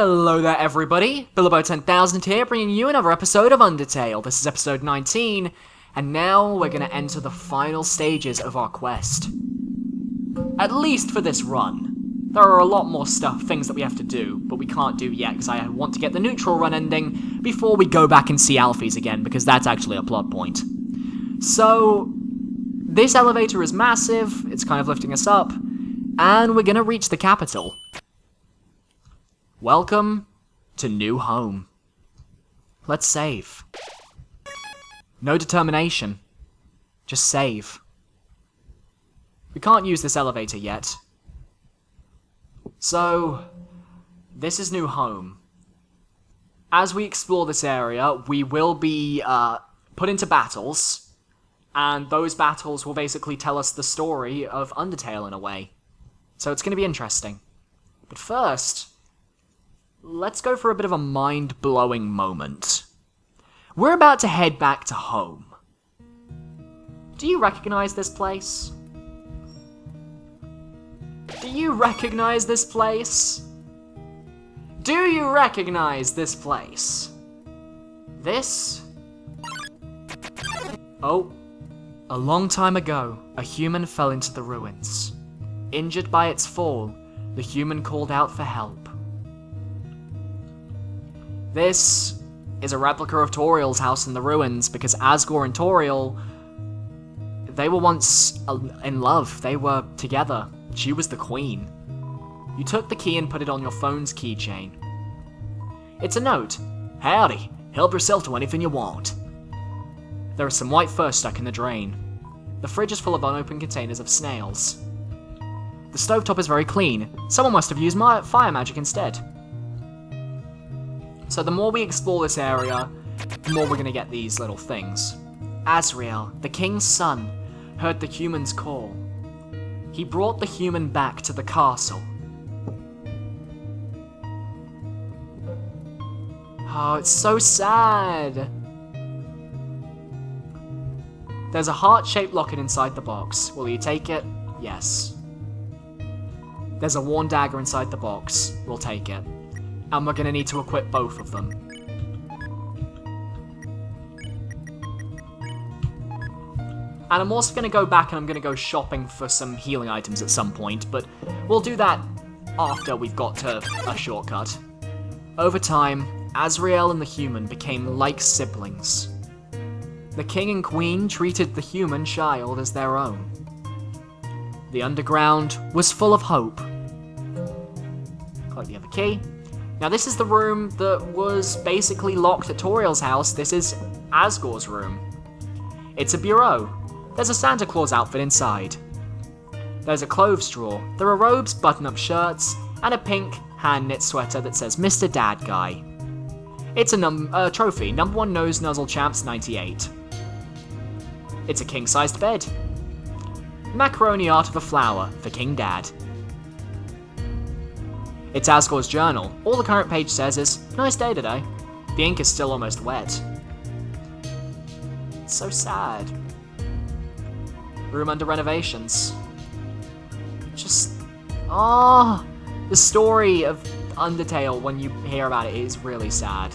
Hello there everybody, Bilbo10000 here, bringing you another episode of Undertale. This is episode 19, and now we're going to enter the final stages of our quest. At least for this run. There are a lot more things that we have to do, but we can't do yet because I want to get the neutral run ending before we go back and see Alphys again, because that's actually a plot point. So, this elevator is massive, it's kind of lifting us up, and we're going to reach the capital. Welcome to New Home. Let's save. No determination. Just save. We can't use this elevator yet. So, this is New Home. As we explore this area, we will be put into battles, and those battles will basically tell us the story of Undertale in a way. So it's going to be interesting. But first, let's go for a bit of a mind-blowing moment. We're about to head back to home. Do you recognize this place? Do you recognize this place? Do you recognize this place? This? Oh, a long time ago, a human fell into the ruins. Injured by its fall, the human called out for help. This is a replica of Toriel's house in the ruins, because Asgore and Toriel, they were once in love. They were together. She was the queen. You took the key and put it on your phone's keychain. It's a note. Howdy, help yourself to anything you want. There is some white fur stuck in the drain. The fridge is full of unopened containers of snails. The stovetop is very clean. Someone must have used fire magic instead. So the more we explore this area, the more we're going to get these little things. Asriel, the king's son, heard the human's call. He brought the human back to the castle. Oh, it's so sad. There's a heart-shaped locket inside the box. Will you take it? Yes. There's a worn dagger inside the box. We'll take it. And we're going to need to equip both of them. And I'm also going to go back and I'm going to go shopping for some healing items at some point, but we'll do that after we've got to a shortcut. Over time, Asriel and the human became like siblings. The king and queen treated the human child as their own. The underground was full of hope. Collect the other key. Now this is the room that was basically locked at Toriel's house. This is Asgore's room. It's a bureau. There's a Santa Claus outfit inside. There's a clothes drawer. There are robes, button-up shirts, and a pink hand-knit sweater that says Mr. Dad Guy. It's a trophy, number 1 Nose Nuzzle Champs 98. It's a king-sized bed. Macaroni art of a flower for King Dad. It's Asgore's journal. All the current page says is, nice day today. The ink is still almost wet. It's so sad. Room under renovations. Just, the story of Undertale when you hear about it is really sad.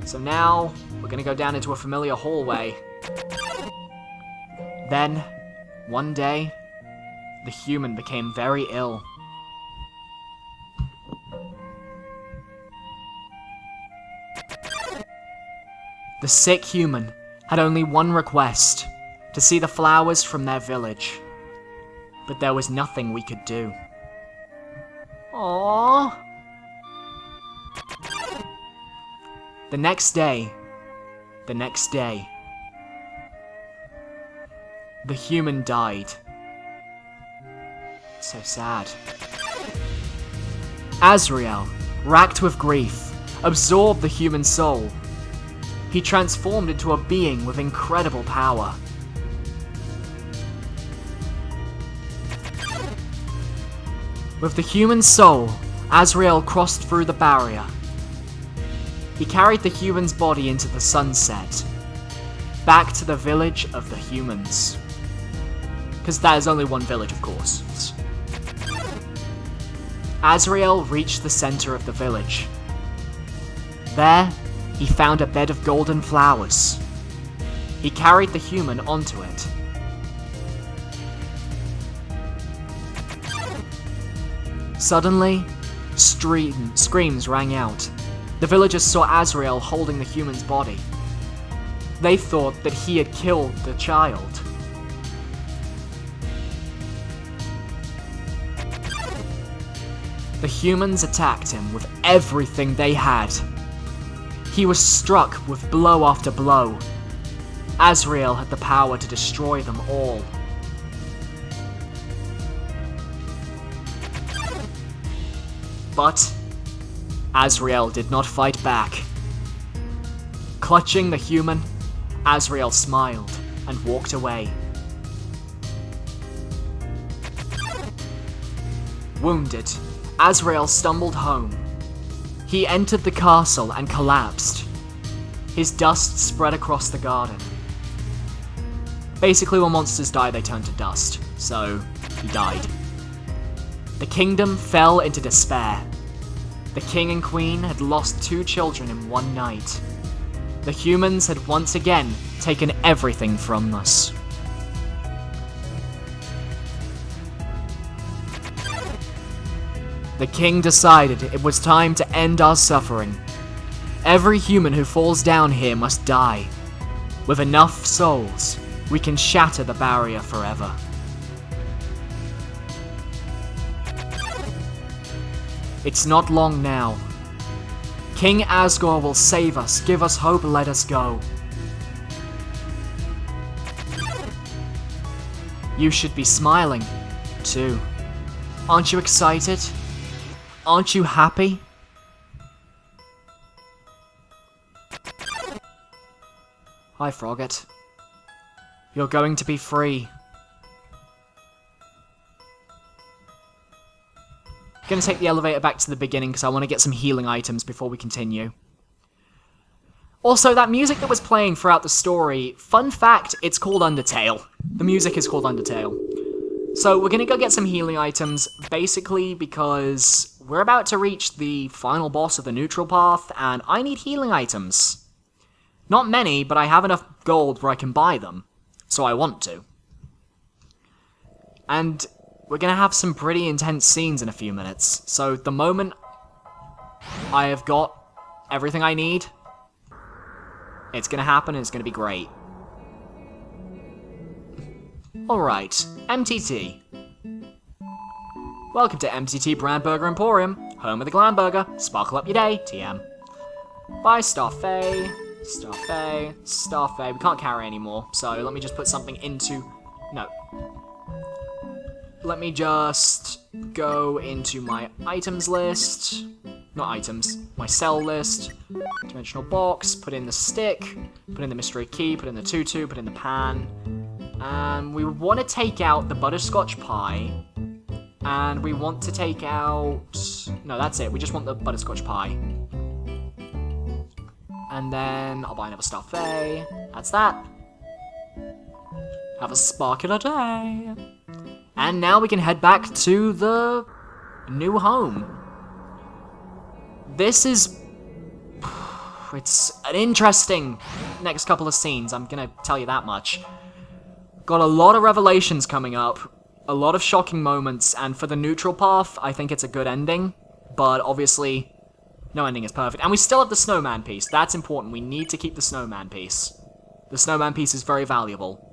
So now, we're gonna go down into a familiar hallway. Then, one day, the human became very ill. The sick human had only one request, to see the flowers from their village. But there was nothing we could do. Aww. The next day, the human died. So sad. Asriel, racked with grief, absorbed the human soul. He transformed into a being with incredible power. With the human soul, Asriel crossed through the barrier. He carried the human's body into the sunset, back to the village of the humans. Because that is only one village, of course. Azrael reached the center of the village. There, he found a bed of golden flowers. He carried the human onto it. Suddenly, screams rang out. The villagers saw Azrael holding the human's body. They thought that he had killed the child. The humans attacked him with everything they had. He was struck with blow after blow. Azrael had the power to destroy them all. But Azrael did not fight back. Clutching the human, Azrael smiled and walked away. Wounded, Azrael stumbled home. He entered the castle and collapsed. His dust spread across the garden. Basically, when monsters die, they turn to dust, so he died. The kingdom fell into despair. The king and queen had lost 2 children in one night. The humans had once again taken everything from us. The king decided it was time to end our suffering. Every human who falls down here must die. With enough souls, we can shatter the barrier forever. It's not long now. King Asgore will save us, give us hope, let us go. You should be smiling, too. Aren't you excited? Aren't you happy? Hi, Frogget. You're going to be free. I'm gonna take the elevator back to the beginning because I want to get some healing items before we continue. Also, that music that was playing throughout the story, fun fact, it's called Undertale. The music is called Undertale. So we're gonna go get some healing items, basically because we're about to reach the final boss of the neutral path, and I need healing items. Not many, but I have enough gold where I can buy them, so I want to. And we're gonna have some pretty intense scenes in a few minutes, so the moment I have got everything I need, it's gonna happen and it's gonna be great. Alright, MTT. Welcome to MTT Brand Burger Emporium, home of the Glam Burger. Sparkle up your day, TM. Bye, Starfey. Starfey. Starfey. We can't carry anymore, so let me just put something into... No. Let me just go into my items list. Not items, my cell list. Dimensional box, put in the stick, put in the mystery key, put in the tutu, put in the pan. And we want to take out the butterscotch pie. And we want to take out... No, that's it. We just want the butterscotch pie. And then I'll buy another Starfey. That's that. Have a sparkler day. And now we can head back to the new home. This is... It's an interesting next couple of scenes, I'm gonna tell you that much. Got a lot of revelations coming up, a lot of shocking moments, and for the neutral path, I think it's a good ending. But obviously, no ending is perfect. And we still have the snowman piece, that's important, we need to keep the snowman piece. The snowman piece is very valuable.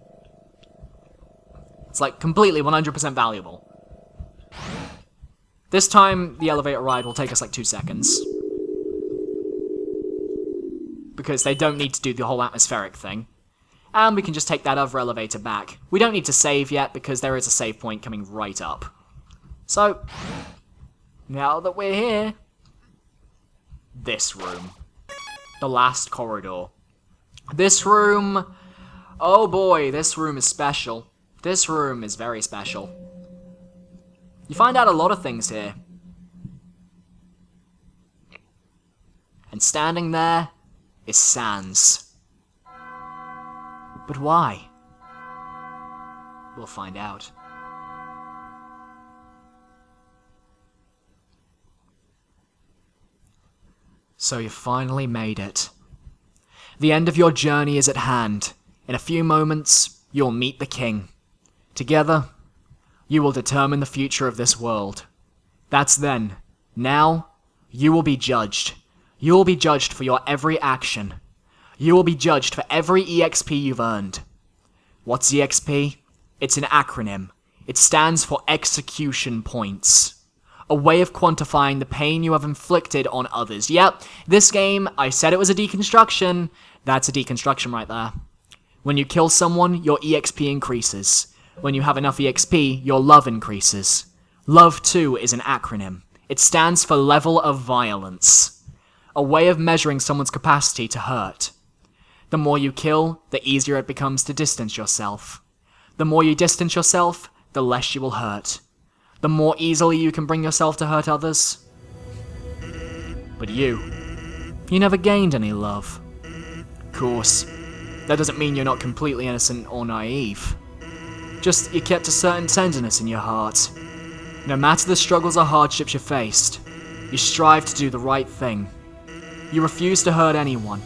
It's like completely 100% valuable. This time, the elevator ride will take us like 2 seconds. Because they don't need to do the whole atmospheric thing. And we can just take that other elevator back. We don't need to save yet because there is a save point coming right up. So, now that we're here, this room. The last corridor. This room, oh boy, this room is special. This room is very special. You find out a lot of things here. And standing there is Sans. But why? We'll find out. So you finally made it. The end of your journey is at hand. In a few moments, you'll meet the king. Together, you will determine the future of this world. That's then. Now, you will be judged. You will be judged for your every action. You will be judged for every EXP you've earned. What's EXP? It's an acronym. It stands for execution points. A way of quantifying the pain you have inflicted on others. Yep, this game, I said it was a deconstruction. That's a deconstruction right there. When you kill someone, your EXP increases. When you have enough EXP, your love increases. Love, too, is an acronym. It stands for level of violence. A way of measuring someone's capacity to hurt. The more you kill, the easier it becomes to distance yourself. The more you distance yourself, the less you will hurt. The more easily you can bring yourself to hurt others. But you never gained any love. Of course, that doesn't mean you're not completely innocent or naive. Just you kept a certain tenderness in your heart. No matter the struggles or hardships you faced, you strive to do the right thing. You refused to hurt anyone.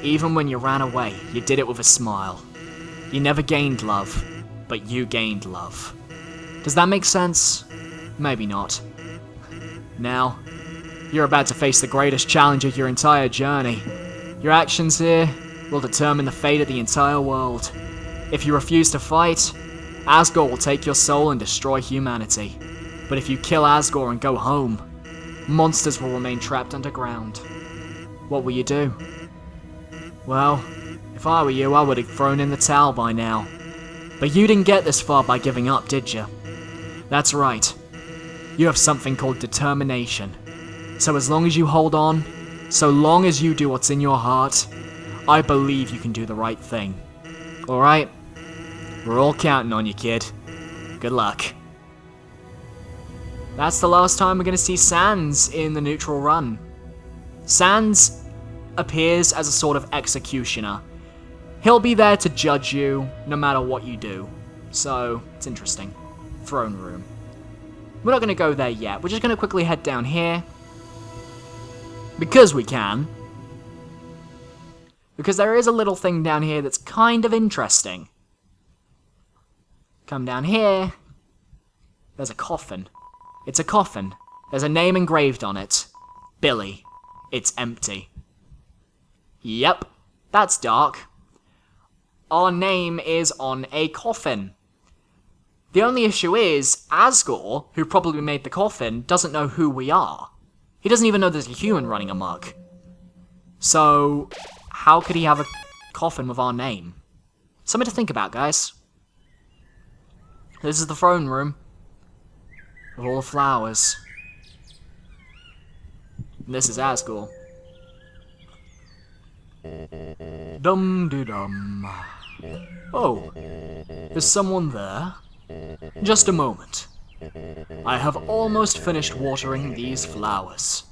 Even when you ran away, you did it with a smile. You never gained love, but you gained love. Does that make sense? Maybe not. Now, you're about to face the greatest challenge of your entire journey. Your actions here will determine the fate of the entire world. If you refuse to fight, Asgore will take your soul and destroy humanity. But if you kill Asgore and go home, monsters will remain trapped underground. What will you do? Well, if I were you, I would have thrown in the towel by now. But you didn't get this far by giving up, did you? That's right. You have something called determination. So as long as you hold on, so long as you do what's in your heart, I believe you can do the right thing. Alright? We're all counting on you, kid. Good luck. That's the last time we're going to see Sans in the neutral run. Sans appears as a sort of executioner. He'll be there to judge you, no matter what you do. So, it's interesting. Throne room. We're not going to go there yet. We're just going to quickly head down here. Because we can. Because there is a little thing down here that's kind of interesting. Come down here. There's a coffin. It's a coffin. There's a name engraved on it. Billy. It's empty. Yep, that's dark. Our name is on a coffin. The only issue is, Asgore, who probably made the coffin, doesn't know who we are. He doesn't even know there's a human running amok. So, how could he have a coffin with our name? Something to think about, guys. This is the throne room. With all the flowers. And this is Asgore. Dum-de-dum. Oh, is someone there? Just a moment. I have almost finished watering these flowers.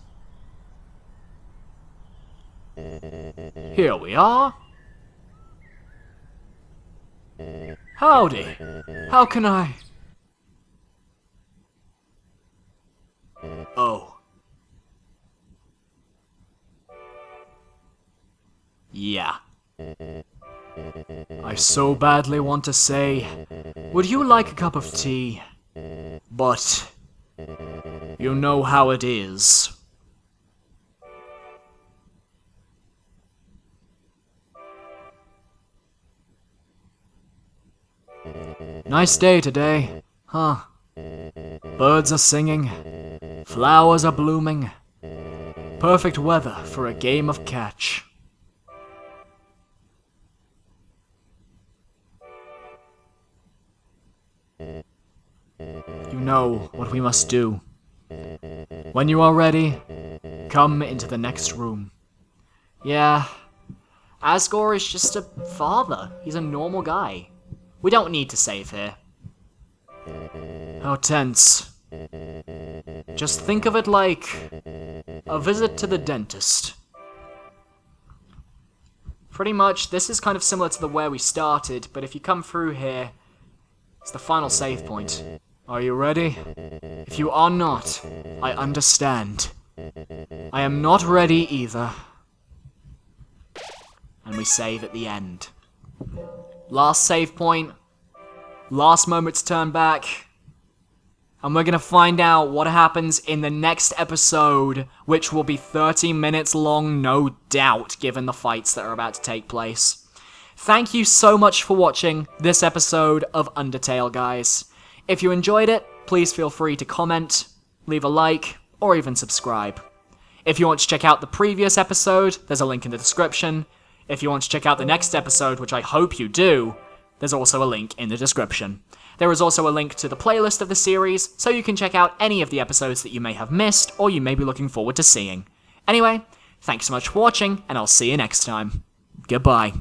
Here we are. Howdy. How can I... Oh. Yeah. I so badly want to say, would you like a cup of tea? But, you know how it is. Nice day today, huh? Birds are singing, flowers are blooming. Perfect weather for a game of catch. You know what we must do. When you are ready, come into the next room. Yeah, Asgore is just a father. He's a normal guy. We don't need to save here. How tense. Just think of it like a visit to the dentist. Pretty much, this is kind of similar to the where we started, but if you come through here, it's the final save point. Are you ready? If you are not, I understand. I am not ready either. And we save at the end. Last save point. Last moment to turn back. And we're gonna find out what happens in the next episode, which will be 30 minutes long, no doubt, given the fights that are about to take place. Thank you so much for watching this episode of Undertale, guys. If you enjoyed it, please feel free to comment, leave a like, or even subscribe. If you want to check out the previous episode, there's a link in the description. If you want to check out the next episode, which I hope you do, there's also a link in the description. There is also a link to the playlist of the series, so you can check out any of the episodes that you may have missed, or you may be looking forward to seeing. Anyway, thanks so much for watching, and I'll see you next time. Goodbye.